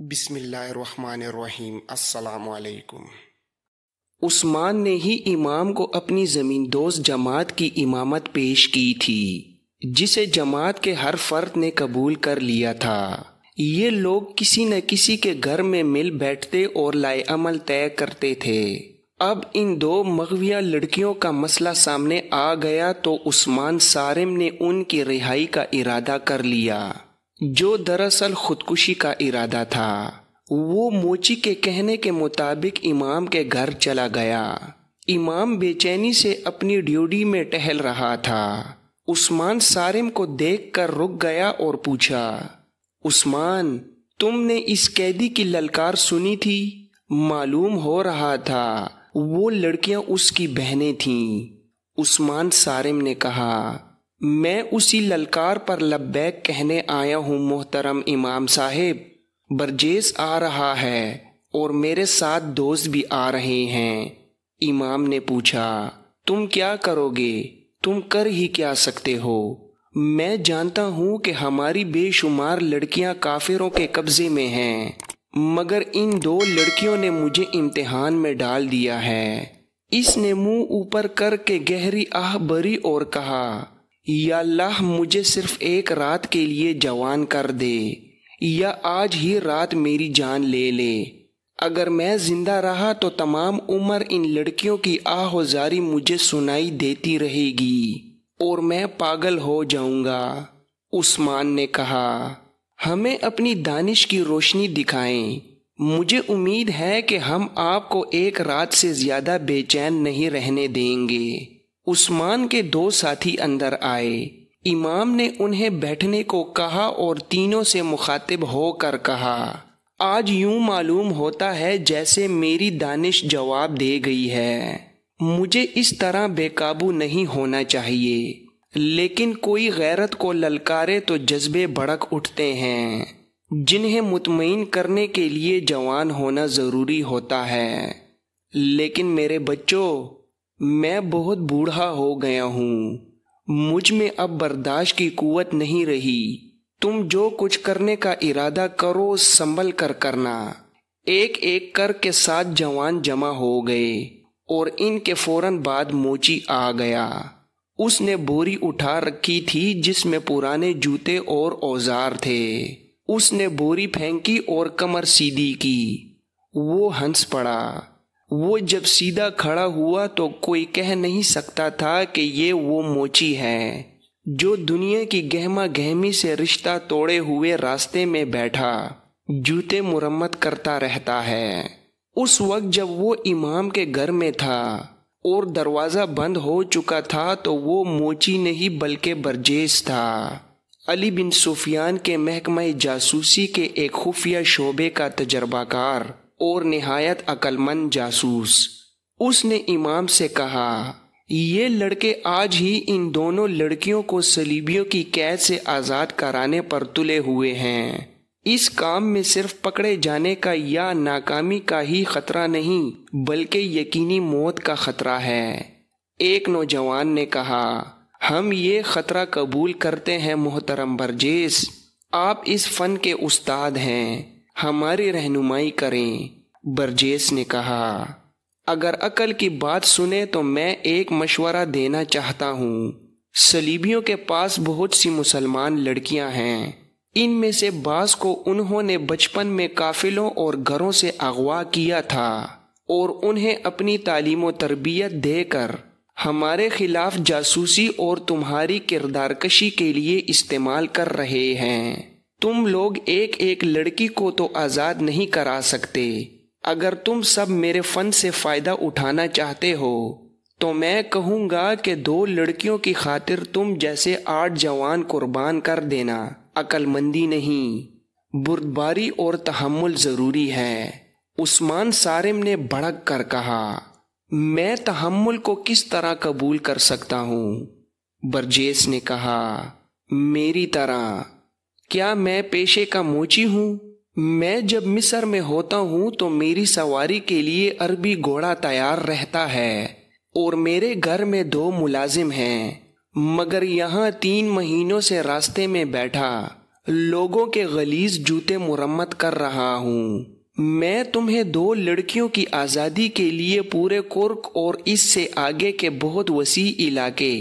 بسم اللہ الرحمن الرحیم۔ السلام علیکم۔ عثمان نے ہی امام کو اپنی زمین دوست جماعت کی امامت پیش کی تھی، جسے جماعت کے ہر فرد نے قبول کر لیا تھا۔ یہ لوگ کسی نہ کسی کے گھر میں مل بیٹھتے اور لائے عمل طے کرتے تھے۔ اب ان دو مغویہ لڑکیوں کا مسئلہ سامنے آ گیا تو عثمان صارم نے ان کی رہائی کا ارادہ کر لیا، جو دراصل خودکشی کا ارادہ تھا۔ وہ موچی کے کہنے کے مطابق امام کے گھر چلا گیا۔ امام بے چینی سے اپنی ڈیوٹی میں ٹہل رہا تھا۔ عثمان صارم کو دیکھ کر رک گیا اور پوچھا، عثمان، تم نے اس قیدی کی للکار سنی تھی؟ معلوم ہو رہا تھا وہ لڑکیاں اس کی بہنیں تھیں۔ عثمان صارم نے کہا، میں اسی للکار پر لبیک کہنے آیا ہوں محترم امام صاحب۔ برجیس آ رہا ہے اور میرے ساتھ دوست بھی آ رہے ہیں۔ امام نے پوچھا، تم کیا کرو گے؟ تم کر ہی کیا سکتے ہو؟ میں جانتا ہوں کہ ہماری بے شمار لڑکیاں کافروں کے قبضے میں ہیں، مگر ان دو لڑکیوں نے مجھے امتحان میں ڈال دیا ہے۔ اس نے منہ اوپر کر کے گہری آہ بھری اور کہا، یا اللہ، مجھے صرف ایک رات کے لیے جوان کر دے، یا آج ہی رات میری جان لے لے۔ اگر میں زندہ رہا تو تمام عمر ان لڑکیوں کی آہ و زاری مجھے سنائی دیتی رہے گی اور میں پاگل ہو جاؤں گا۔ عثمان نے کہا، ہمیں اپنی دانش کی روشنی دکھائیں۔ مجھے امید ہے کہ ہم آپ کو ایک رات سے زیادہ بے چین نہیں رہنے دیں گے۔ عثمان کے دو ساتھی اندر آئے۔ امام نے انہیں بیٹھنے کو کہا اور تینوں سے مخاطب ہو کر کہا، آج یوں معلوم ہوتا ہے جیسے میری دانش جواب دے گئی ہے۔ مجھے اس طرح بے قابو نہیں ہونا چاہیے، لیکن کوئی غیرت کو للکارے تو جذبے بھڑک اٹھتے ہیں، جنہیں مطمئن کرنے کے لیے جوان ہونا ضروری ہوتا ہے۔ لیکن میرے بچوں، میں بہت بوڑھا ہو گیا ہوں، مجھ میں اب برداشت کی قوت نہیں رہی۔ تم جو کچھ کرنے کا ارادہ کرو سنبھل کر کرنا۔ ایک ایک کر کے 7 جوان جمع ہو گئے اور ان کے فوراً بعد موچی آ گیا۔ اس نے بوری اٹھا رکھی تھی جس میں پرانے جوتے اور اوزار تھے۔ اس نے بوری پھینکی اور کمر سیدھی کی۔ وہ ہنس پڑا۔ وہ جب سیدھا کھڑا ہوا تو کوئی کہہ نہیں سکتا تھا کہ یہ وہ موچی ہے جو دنیا کی گہما گہمی سے رشتہ توڑے ہوئے راستے میں بیٹھا جوتے مرمت کرتا رہتا ہے۔ اس وقت جب وہ امام کے گھر میں تھا اور دروازہ بند ہو چکا تھا تو وہ موچی نہیں بلکہ برجیس تھا، علی بن سفیان کے محکمہ جاسوسی کے ایک خفیہ شعبے کا تجربہ کار اور نہایت عقل مند جاسوس۔ اس نے امام سے کہا، یہ لڑکے آج ہی ان دونوں لڑکیوں کو صلیبیوں کی قید سے آزاد کرانے پر تلے ہوئے ہیں۔ اس کام میں صرف پکڑے جانے کا یا ناکامی کا ہی خطرہ نہیں بلکہ یقینی موت کا خطرہ ہے۔ ایک نوجوان نے کہا، ہم یہ خطرہ قبول کرتے ہیں محترم برجیس، آپ اس فن کے استاد ہیں، ہماری رہنمائی کریں۔ برجیس نے کہا، اگر عقل کی بات سنیں تو میں ایک مشورہ دینا چاہتا ہوں۔ صلیبیوں کے پاس بہت سی مسلمان لڑکیاں ہیں، ان میں سے بعض کو انہوں نے بچپن میں قافلوں اور گھروں سے اغوا کیا تھا اور انہیں اپنی تعلیم و تربیت دے کر ہمارے خلاف جاسوسی اور تمہاری کردار کشی کے لیے استعمال کر رہے ہیں۔ تم لوگ ایک ایک لڑکی کو تو آزاد نہیں کرا سکتے۔ اگر تم سب میرے فن سے فائدہ اٹھانا چاہتے ہو تو میں کہوں گا کہ 2 لڑکیوں کی خاطر تم جیسے 8 جوان قربان کر دینا عقل مندی نہیں، بردباری اور تحمل ضروری ہے۔ عثمان صارم نے بھڑک کر کہا، میں تحمل کو کس طرح قبول کر سکتا ہوں؟ برجیس نے کہا، میری طرح؟ کیا میں پیشے کا موچی ہوں؟ میں جب مصر میں ہوتا ہوں تو میری سواری کے لیے عربی گھوڑا تیار رہتا ہے اور میرے گھر میں 2 ملازم ہیں، مگر یہاں 3 مہینوں سے راستے میں بیٹھا لوگوں کے غلیظ جوتے مرمت کر رہا ہوں۔ میں تمہیں 2 لڑکیوں کی آزادی کے لیے پورے کرک اور اس سے آگے کے بہت وسیع علاقے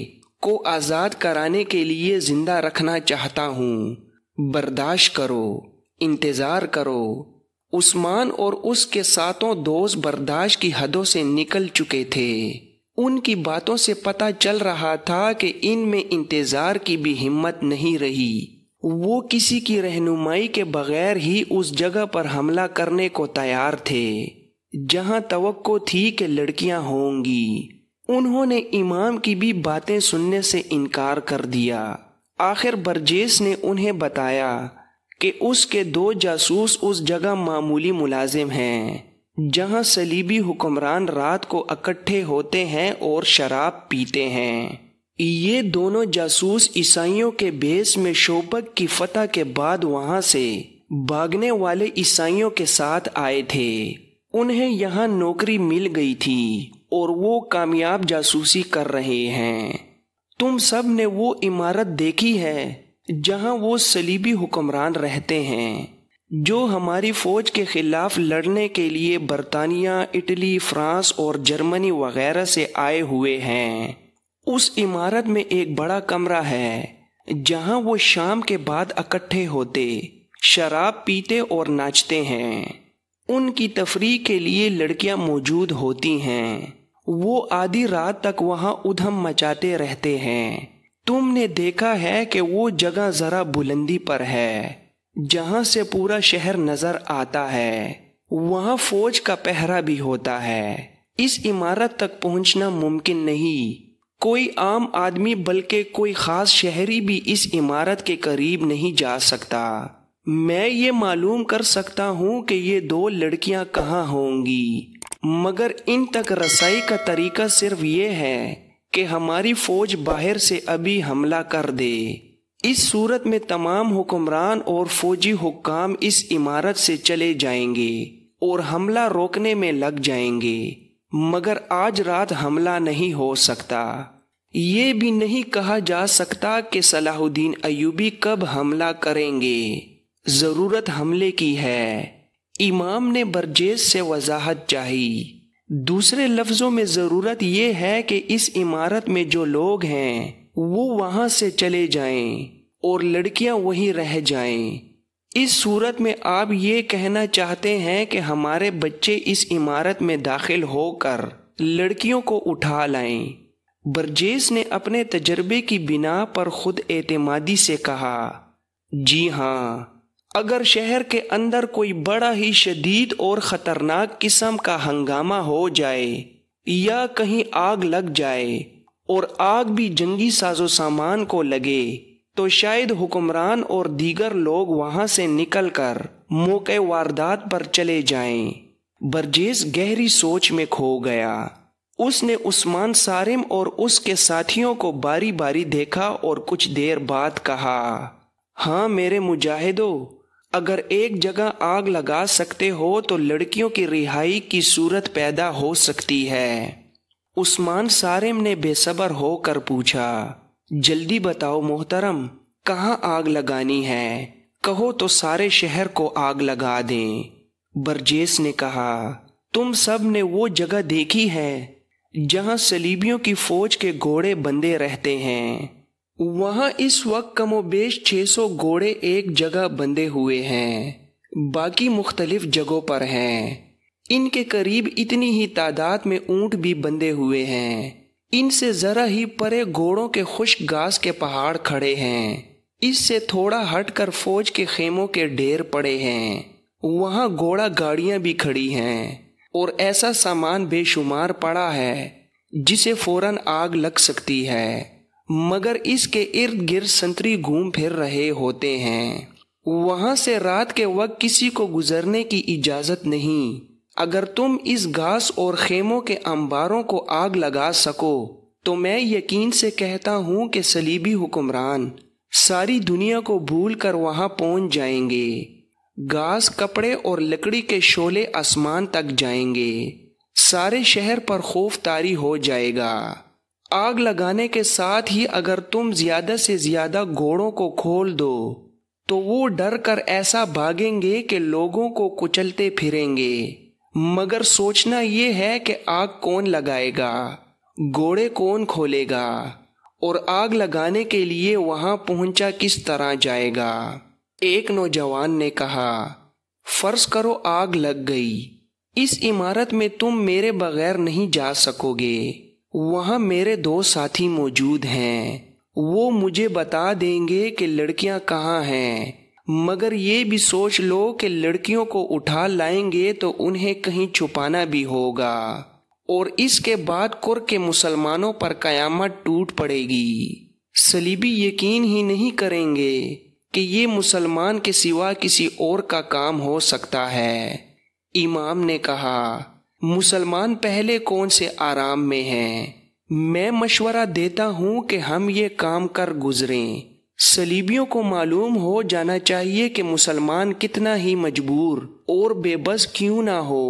کو آزاد کرانے کے لیے زندہ رکھنا چاہتا ہوں۔ برداشت کرو، انتظار کرو۔ عثمان اور اس کے 7 دوست برداشت کی حدوں سے نکل چکے تھے۔ ان کی باتوں سے پتہ چل رہا تھا کہ ان میں انتظار کی بھی ہمت نہیں رہی۔ وہ کسی کی رہنمائی کے بغیر ہی اس جگہ پر حملہ کرنے کو تیار تھے جہاں توقع تھی کہ لڑکیاں ہوں گی۔ انہوں نے امام کی بھی باتیں سننے سے انکار کر دیا۔ آخر برجیس نے انہیں بتایا کہ اس کے 2 جاسوس اس جگہ معمولی ملازم ہیں جہاں صلیبی حکمران رات کو اکٹھے ہوتے ہیں اور شراب پیتے ہیں۔ یہ دونوں جاسوس عیسائیوں کے بیس میں شوبک کی فتح کے بعد وہاں سے بھاگنے والے عیسائیوں کے ساتھ آئے تھے۔ انہیں یہاں نوکری مل گئی تھی اور وہ کامیاب جاسوسی کر رہے ہیں۔ تم سب نے وہ عمارت دیکھی ہے جہاں وہ صلیبی حکمران رہتے ہیں جو ہماری فوج کے خلاف لڑنے کے لیے برطانیہ، اٹلی، فرانس اور جرمنی وغیرہ سے آئے ہوئے ہیں۔ اس عمارت میں ایک بڑا کمرہ ہے جہاں وہ شام کے بعد اکٹھے ہوتے، شراب پیتے اور ناچتے ہیں۔ ان کی تفریح کے لیے لڑکیاں موجود ہوتی ہیں۔ وہ آدھی رات تک وہاں ادھم مچاتے رہتے ہیں۔ تم نے دیکھا ہے کہ وہ جگہ ذرا بلندی پر ہے جہاں سے پورا شہر نظر آتا ہے۔ وہاں فوج کا پہرا بھی ہوتا ہے۔ اس عمارت تک پہنچنا ممکن نہیں۔ کوئی عام آدمی بلکہ کوئی خاص شہری بھی اس عمارت کے قریب نہیں جا سکتا۔ میں یہ معلوم کر سکتا ہوں کہ یہ 2 لڑکیاں کہاں ہوں گی، مگر ان تک رسائی کا طریقہ صرف یہ ہے کہ ہماری فوج باہر سے ابھی حملہ کر دے۔ اس صورت میں تمام حکمران اور فوجی حکام اس عمارت سے چلے جائیں گے اور حملہ روکنے میں لگ جائیں گے، مگر آج رات حملہ نہیں ہو سکتا۔ یہ بھی نہیں کہا جا سکتا کہ صلاح الدین ایوبی کب حملہ کریں گے۔ ضرورت حملے کی ہے۔ امام نے برجیس سے وضاحت چاہی۔ دوسرے لفظوں میں ضرورت یہ ہے کہ اس عمارت میں جو لوگ ہیں وہ وہاں سے چلے جائیں اور لڑکیاں وہیں رہ جائیں۔ اس صورت میں آپ یہ کہنا چاہتے ہیں کہ ہمارے بچے اس عمارت میں داخل ہو کر لڑکیوں کو اٹھا لائیں۔ برجیس نے اپنے تجربے کی بنا پر خود اعتمادی سے کہا، جی ہاں، اگر شہر کے اندر کوئی بڑا ہی شدید اور خطرناک قسم کا ہنگامہ ہو جائے یا کہیں آگ لگ جائے اور آگ بھی جنگی ساز و سامان کو لگے تو شاید حکمران اور دیگر لوگ وہاں سے نکل کر موقع واردات پر چلے جائیں۔ برجیس گہری سوچ میں کھو گیا۔ اس نے عثمان صارم اور اس کے ساتھیوں کو باری باری دیکھا اور کچھ دیر بعد کہا، ہاں میرے مجاہدوں، اگر ایک جگہ آگ لگا سکتے ہو تو لڑکیوں کی رہائی کی صورت پیدا ہو سکتی ہے۔ عثمان صارم نے بے صبر ہو کر پوچھا، جلدی بتاؤ محترم، کہاں آگ لگانی ہے؟ کہو تو سارے شہر کو آگ لگا دیں۔ برجیس نے کہا، تم سب نے وہ جگہ دیکھی ہے جہاں صلیبیوں کی فوج کے گھوڑے بندے رہتے ہیں۔ وہاں اس وقت کم و بیش 600 گھوڑے ایک جگہ بندے ہوئے ہیں، باقی مختلف جگہوں پر ہیں۔ ان کے قریب اتنی ہی تعداد میں اونٹ بھی بندے ہوئے ہیں۔ ان سے ذرا ہی پرے گھوڑوں کے خشک گھاس کے پہاڑ کھڑے ہیں۔ اس سے تھوڑا ہٹ کر فوج کے خیموں کے ڈھیر پڑے ہیں۔ وہاں گھوڑا گاڑیاں بھی کھڑی ہیں اور ایسا سامان بے شمار پڑا ہے جسے فوراً آگ لگ سکتی ہے، مگر اس کے ارد گرد سنتری گھوم پھر رہے ہوتے ہیں۔ وہاں سے رات کے وقت کسی کو گزرنے کی اجازت نہیں۔ اگر تم اس گھاس اور خیموں کے انباروں کو آگ لگا سکو تو میں یقین سے کہتا ہوں کہ صلیبی حکمران ساری دنیا کو بھول کر وہاں پہنچ جائیں گے۔ گھاس، کپڑے اور لکڑی کے شعلے آسمان تک جائیں گے۔ سارے شہر پر خوف طاری ہو جائے گا۔ آگ لگانے کے ساتھ ہی اگر تم زیادہ سے زیادہ گھوڑوں کو کھول دو تو وہ ڈر کر ایسا بھاگیں گے کہ لوگوں کو کچلتے پھریں گے، مگر سوچنا یہ ہے کہ آگ کون لگائے گا، گوڑے کون کھولے گا، اور آگ لگانے کے لیے وہاں پہنچا کس طرح جائے گا۔ ایک نوجوان نے کہا، فرض کرو آگ لگ گئی، اس عمارت میں تم میرے بغیر نہیں جا سکو گے، وہاں میرے 2 ساتھی موجود ہیں، وہ مجھے بتا دیں گے کہ لڑکیاں کہاں ہیں، مگر یہ بھی سوچ لو کہ لڑکیوں کو اٹھا لائیں گے تو انہیں کہیں چھپانا بھی ہوگا، اور اس کے بعد کر کے مسلمانوں پر قیامت ٹوٹ پڑے گی۔ صلیبی یقین ہی نہیں کریں گے کہ یہ مسلمان کے سوا کسی اور کا کام ہو سکتا ہے۔ امام نے کہا، مسلمان پہلے کون سے آرام میں ہیں؟ میں مشورہ دیتا ہوں کہ ہم یہ کام کر گزریں۔ صلیبیوں کو معلوم ہو جانا چاہیے کہ مسلمان کتنا ہی مجبور اور بے بس کیوں نہ ہو،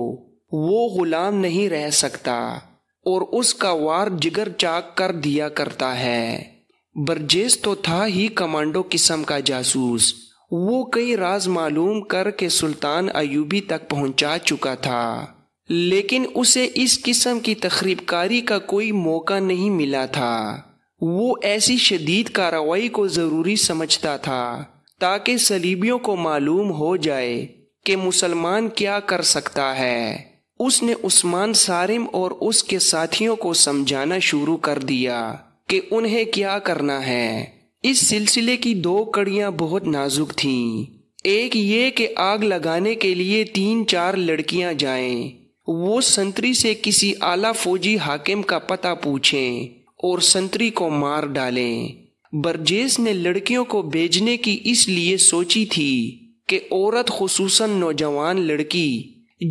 وہ غلام نہیں رہ سکتا، اور اس کا وار جگر چاک کر دیا کرتا ہے۔ برجیس تو تھا ہی کمانڈو قسم کا جاسوس، وہ کئی راز معلوم کر کے سلطان ایوبی تک پہنچا چکا تھا، لیکن اسے اس قسم کی تخریب کاری کا کوئی موقع نہیں ملا تھا۔ وہ ایسی شدید کارروائی کو ضروری سمجھتا تھا تاکہ صلیبیوں کو معلوم ہو جائے کہ مسلمان کیا کر سکتا ہے۔ اس نے عثمان صارم اور اس کے ساتھیوں کو سمجھانا شروع کر دیا کہ انہیں کیا کرنا ہے۔ اس سلسلے کی 2 کڑیاں بہت نازک تھیں۔ ایک یہ کہ آگ لگانے کے لیے 3-4 لڑکیاں جائیں، وہ سنتری سے کسی اعلیٰ فوجی حاکم کا پتہ پوچھیں اور سنتری کو مار ڈالیں۔ برجیس نے لڑکیوں کو بھیجنے کی اس لیے سوچی تھی کہ عورت خصوصاً نوجوان لڑکی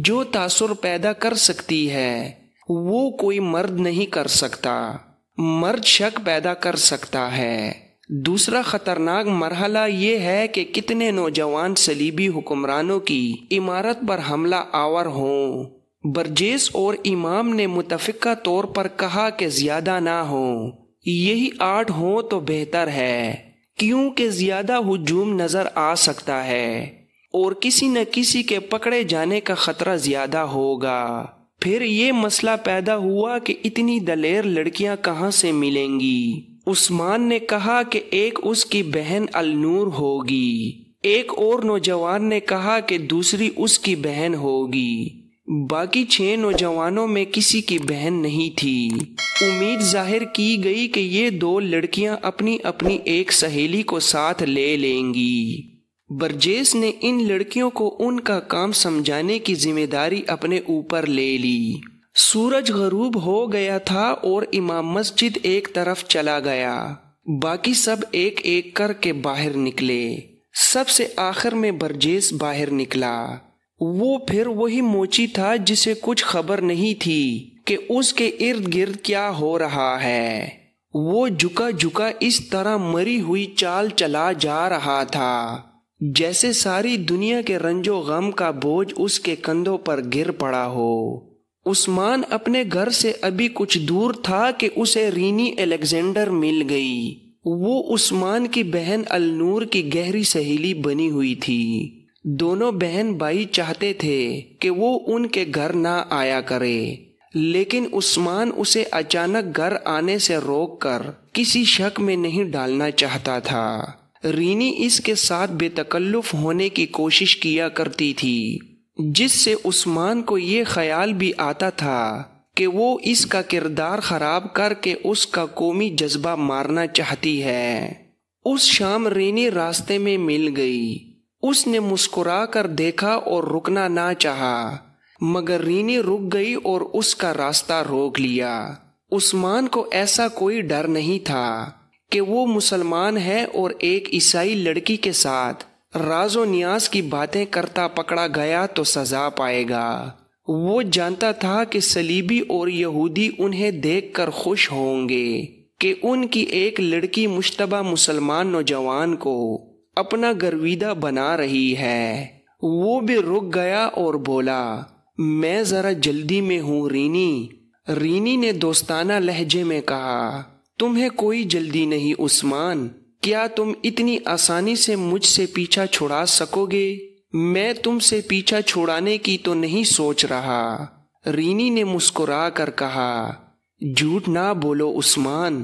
جو تاثر پیدا کر سکتی ہے وہ کوئی مرد نہیں کر سکتا، مرد شک پیدا کر سکتا ہے۔ دوسرا خطرناک مرحلہ یہ ہے کہ کتنے نوجوان صلیبی حکمرانوں کی عمارت پر حملہ آور ہوں۔ برجیس اور امام نے متفقہ طور پر کہا کہ زیادہ نہ ہوں، یہی 8 ہوں تو بہتر ہے، کیونکہ زیادہ ہجوم نظر آ سکتا ہے اور کسی نہ کسی کے پکڑے جانے کا خطرہ زیادہ ہوگا۔ پھر یہ مسئلہ پیدا ہوا کہ اتنی دلیر لڑکیاں کہاں سے ملیں گی۔ عثمان نے کہا کہ ایک اس کی بہن النور ہوگی، ایک اور نوجوان نے کہا کہ دوسری اس کی بہن ہوگی، باقی 6 نوجوانوں میں کسی کی بہن نہیں تھی۔ امید ظاہر کی گئی کہ یہ 2 لڑکیاں اپنی اپنی ایک سہیلی کو ساتھ لے لیں گی۔ برجیس نے ان لڑکیوں کو ان کا کام سمجھانے کی ذمہ داری اپنے اوپر لے لی۔ سورج غروب ہو گیا تھا اور امام مسجد ایک طرف چلا گیا، باقی سب ایک ایک کر کے باہر نکلے۔ سب سے آخر میں برجیس باہر نکلا۔ وہ پھر وہی موچی تھا جسے کچھ خبر نہیں تھی کہ اس کے ارد گرد کیا ہو رہا ہے۔ وہ جھکا جھکا اس طرح مری ہوئی چال چلا جا رہا تھا جیسے ساری دنیا کے رنج و غم کا بوجھ اس کے کندھوں پر گر پڑا ہو۔ عثمان اپنے گھر سے ابھی کچھ دور تھا کہ اسے رینی الیگزینڈر مل گئی۔ وہ عثمان کی بہن النور کی گہری سہیلی بنی ہوئی تھی۔ دونوں بہن بھائی چاہتے تھے کہ وہ ان کے گھر نہ آیا کرے، لیکن عثمان اسے اچانک گھر آنے سے روک کر کسی شک میں نہیں ڈالنا چاہتا تھا۔ رینی اس کے ساتھ بے تکلف ہونے کی کوشش کیا کرتی تھی، جس سے عثمان کو یہ خیال بھی آتا تھا کہ وہ اس کا کردار خراب کر کے اس کا قومی جذبہ مارنا چاہتی ہے۔ اس شام رینی راستے میں مل گئی۔ اس نے مسکرا کر دیکھا اور رکنا نہ چاہا، مگر رینی رک گئی اور اس کا راستہ روک لیا۔ عثمان کو ایسا کوئی ڈر نہیں تھا کہ وہ مسلمان ہے اور ایک عیسائی لڑکی کے ساتھ راز و نیاز کی باتیں کرتا پکڑا گیا تو سزا پائے گا۔ وہ جانتا تھا کہ صلیبی اور یہودی انہیں دیکھ کر خوش ہوں گے کہ ان کی ایک لڑکی مشتبہ مسلمان نوجوان کو اپنا گرویدہ بنا رہی ہے۔ وہ بھی رک گیا اور بولا، میں ذرا جلدی میں ہوں رینی۔ رینی نے دوستانہ لہجے میں کہا، تمہیں کوئی جلدی نہیں عثمان، کیا تم اتنی آسانی سے مجھ سے پیچھا چھڑا سکو گے؟ میں تم سے پیچھا چھڑانے کی تو نہیں سوچ رہا۔ رینی نے مسکرا کر کہا، جھوٹ نہ بولو عثمان،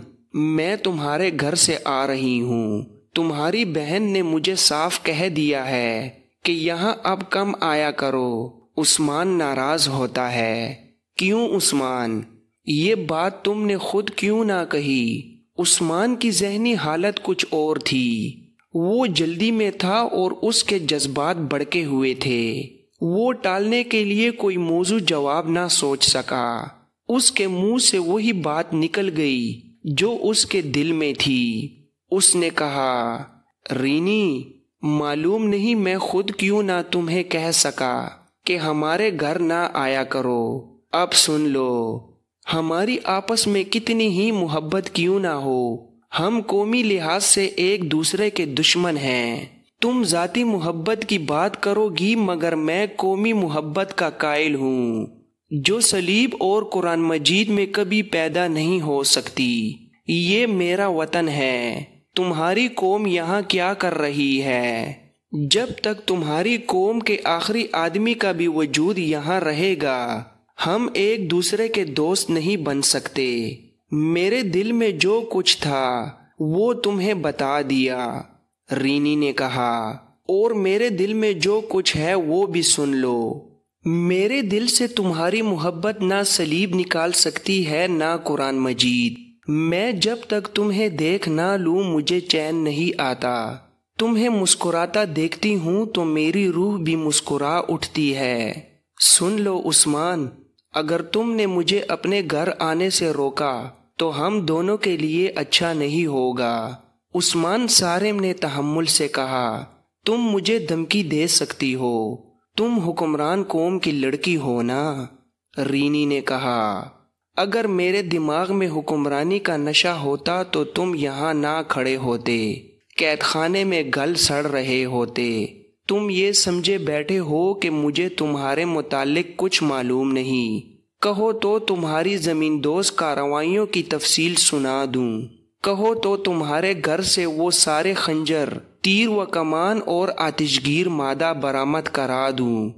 میں تمہارے گھر سے آ رہی ہوں۔ تمہاری بہن نے مجھے صاف کہہ دیا ہے کہ یہاں اب کم آیا کرو۔ عثمان ناراض ہوتا ہے۔ کیوں عثمان؟ یہ بات تم نے خود کیوں نہ کہی؟ عثمان کی ذہنی حالت کچھ اور تھی۔ وہ جلدی میں تھا اور اس کے جذبات بڑکے ہوئے تھے۔ وہ ٹالنے کے لیے کوئی موزوں جواب نہ سوچ سکا۔ اس کے منہ سے وہی بات نکل گئی جو اس کے دل میں تھی۔ اس نے کہا، رینی، معلوم نہیں میں خود کیوں نہ تمہیں کہہ سکا کہ ہمارے گھر نہ آیا کرو۔ اب سن لو، ہماری آپس میں کتنی ہی محبت کیوں نہ ہو، ہم قومی لحاظ سے ایک دوسرے کے دشمن ہیں۔ تم ذاتی محبت کی بات کرو گی مگر میں قومی محبت کا قائل ہوں جو صلیب اور قرآن مجید میں کبھی پیدا نہیں ہو سکتی۔ یہ میرا وطن ہے۔ تمہاری قوم یہاں کیا کر رہی ہے؟ جب تک تمہاری قوم کے آخری آدمی کا بھی وجود یہاں رہے گا ہم ایک دوسرے کے دوست نہیں بن سکتے۔ میرے دل میں جو کچھ تھا وہ تمہیں بتا دیا، رینی نے کہا، اور میرے دل میں جو کچھ ہے وہ بھی سن لو۔ میرے دل سے تمہاری محبت نہ صلیب نکال سکتی ہے نہ قرآن مجید۔ میں جب تک تمہیں دیکھ نہ لوں مجھے چین نہیں آتا۔ تمہیں مسکراتا دیکھتی ہوں تو میری روح بھی مسکرا اٹھتی ہے۔ سن لو عثمان، اگر تم نے مجھے اپنے گھر آنے سے روکا تو ہم دونوں کے لیے اچھا نہیں ہوگا۔ عثمان صارم نے تحمل سے کہا، تم مجھے دھمکی دے سکتی ہو، تم حکمران قوم کی لڑکی ہو نا؟ رینی نے کہا، اگر میرے دماغ میں حکمرانی کا نشہ ہوتا تو تم یہاں نہ کھڑے ہوتے، قید خانے میں گل سڑ رہے ہوتے۔ تم یہ سمجھے بیٹھے ہو کہ مجھے تمہارے متعلق کچھ معلوم نہیں۔ کہو تو تمہاری زمین دوز کارروائیوں کی تفصیل سنا دوں۔ کہو تو تمہارے گھر سے وہ سارے خنجر، تیر و کمان اور آتش گیر مادہ برآمد کرا دوں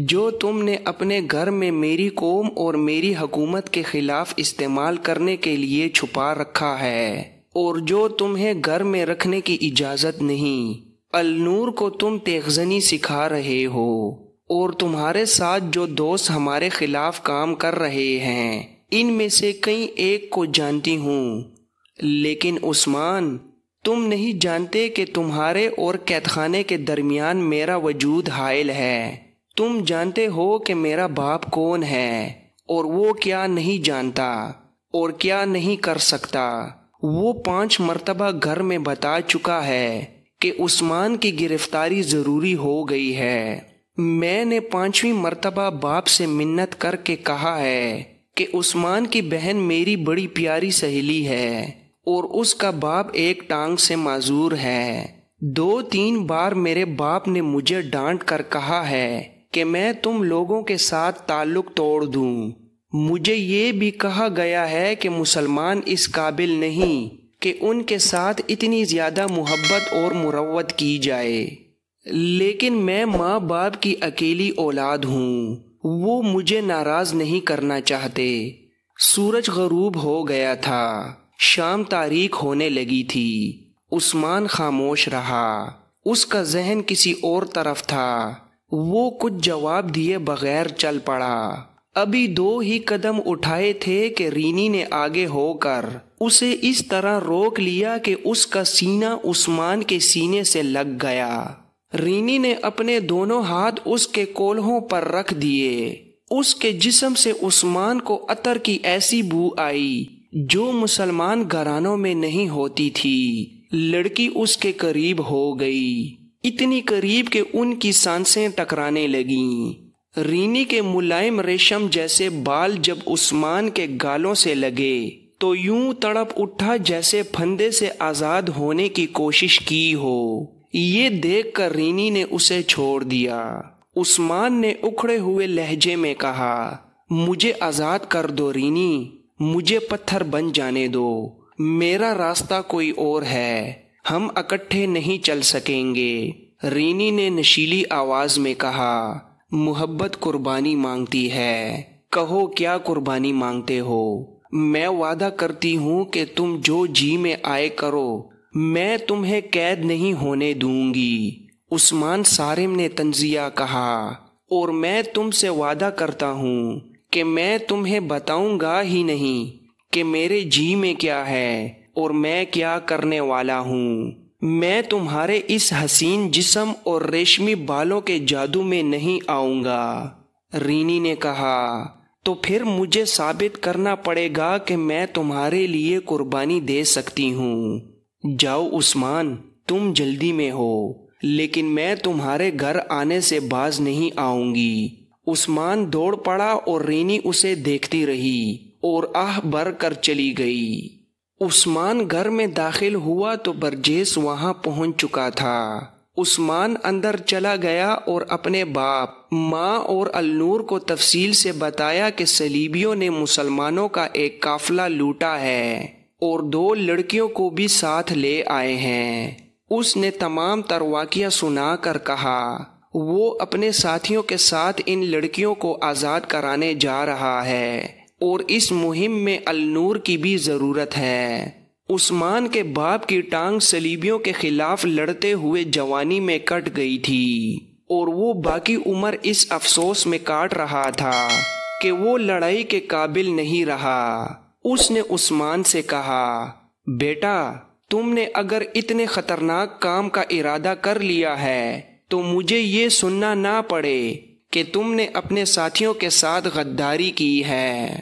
جو تم نے اپنے گھر میں میری قوم اور میری حکومت کے خلاف استعمال کرنے کے لیے چھپا رکھا ہے، اور جو تمہیں گھر میں رکھنے کی اجازت نہیں۔ النور کو تم تیغزنی سکھا رہے ہو، اور تمہارے ساتھ جو دوست ہمارے خلاف کام کر رہے ہیں ان میں سے کئی ایک کو جانتی ہوں۔ لیکن عثمان، تم نہیں جانتے کہ تمہارے اور قید خانے کے درمیان میرا وجود حائل ہے۔ تم جانتے ہو کہ میرا باپ کون ہے اور وہ کیا نہیں جانتا اور کیا نہیں کر سکتا۔ وہ 5 مرتبہ گھر میں بتا چکا ہے کہ عثمان کی گرفتاری ضروری ہو گئی ہے۔ میں نے 5ویں مرتبہ باپ سے منت کر کے کہا ہے کہ عثمان کی بہن میری بڑی پیاری سہیلی ہے اور اس کا باپ ایک ٹانگ سے معذور ہے۔ 2-3 بار میرے باپ نے مجھے ڈانٹ کر کہا ہے کہ میں تم لوگوں کے ساتھ تعلق توڑ دوں۔ مجھے یہ بھی کہا گیا ہے کہ مسلمان اس قابل نہیں کہ ان کے ساتھ اتنی زیادہ محبت اور مروت کی جائے، لیکن میں ماں باپ کی اکیلی اولاد ہوں، وہ مجھے ناراض نہیں کرنا چاہتے۔ سورج غروب ہو گیا تھا، شام تاریک ہونے لگی تھی۔ عثمان خاموش رہا، اس کا ذہن کسی اور طرف تھا۔ وہ کچھ جواب دیے بغیر چل پڑا۔ ابھی 2 ہی قدم اٹھائے تھے کہ رینی نے آگے ہو کر اسے اس طرح روک لیا کہ اس کا سینہ عثمان کے سینے سے لگ گیا۔ رینی نے اپنے دونوں ہاتھ اس کے کولہوں پر رکھ دیے۔ اس کے جسم سے عثمان کو عطر کی ایسی بو آئی جو مسلمان گھرانوں میں نہیں ہوتی تھی۔ لڑکی اس کے قریب ہو گئی، اتنی قریب کہ ان کی سانسیں ٹکرانے لگیں۔ رینی کے ملائم ریشم جیسے بال جب عثمان کے گالوں سے لگے تو یوں تڑپ اٹھا جیسے پھندے سے آزاد ہونے کی کوشش کی ہو۔ یہ دیکھ کر رینی نے اسے چھوڑ دیا۔ عثمان نے اکھڑے ہوئے لہجے میں کہا، مجھے آزاد کر دو رینی، مجھے پتھر بن جانے دو، میرا راستہ کوئی اور ہے۔ ہم اکٹھے نہیں چل سکیں گے۔ رینی نے نشیلی آواز میں کہا، محبت قربانی مانگتی ہے، کہو کیا قربانی مانگتے ہو؟ میں وعدہ کرتی ہوں کہ تم جو جی میں آئے کرو، میں تمہیں قید نہیں ہونے دوں گی۔ عثمان صارم نے طنزیہ کہا، اور میں تم سے وعدہ کرتا ہوں کہ میں تمہیں بتاؤں گا ہی نہیں کہ میرے جی میں کیا ہے اور میں کیا کرنے والا ہوں۔ میں تمہارے اس حسین جسم اور ریشمی بالوں کے جادو میں نہیں آؤں گا۔ رینی نے کہا، تو پھر مجھے ثابت کرنا پڑے گا کہ میں تمہارے لیے قربانی دے سکتی ہوں۔ جاؤ عثمان، تم جلدی میں ہو، لیکن میں تمہارے گھر آنے سے باز نہیں آؤں گی۔ عثمان دوڑ پڑا اور رینی اسے دیکھتی رہی اور آہ بھر کر چلی گئی۔ عثمان گھر میں داخل ہوا تو برجیس وہاں پہنچ چکا تھا۔ عثمان اندر چلا گیا اور اپنے باپ، ماں اور النور کو تفصیل سے بتایا کہ صلیبیوں نے مسلمانوں کا ایک قافلہ لوٹا ہے اور 2 لڑکیوں کو بھی ساتھ لے آئے ہیں۔ اس نے تمام تر واقعہ سنا کر کہا، وہ اپنے ساتھیوں کے ساتھ ان لڑکیوں کو آزاد کرانے جا رہا ہے اور اس مہم میں النور کی بھی ضرورت ہے۔ عثمان کے باپ کی ٹانگ صلیبیوں کے خلاف لڑتے ہوئے جوانی میں کٹ گئی تھی اور وہ باقی عمر اس افسوس میں کاٹ رہا تھا کہ وہ لڑائی کے قابل نہیں رہا۔ اس نے عثمان سے کہا، بیٹا، تم نے اگر اتنے خطرناک کام کا ارادہ کر لیا ہے تو مجھے یہ سننا نہ پڑے کہ تم نے اپنے ساتھیوں کے ساتھ غداری کی ہے۔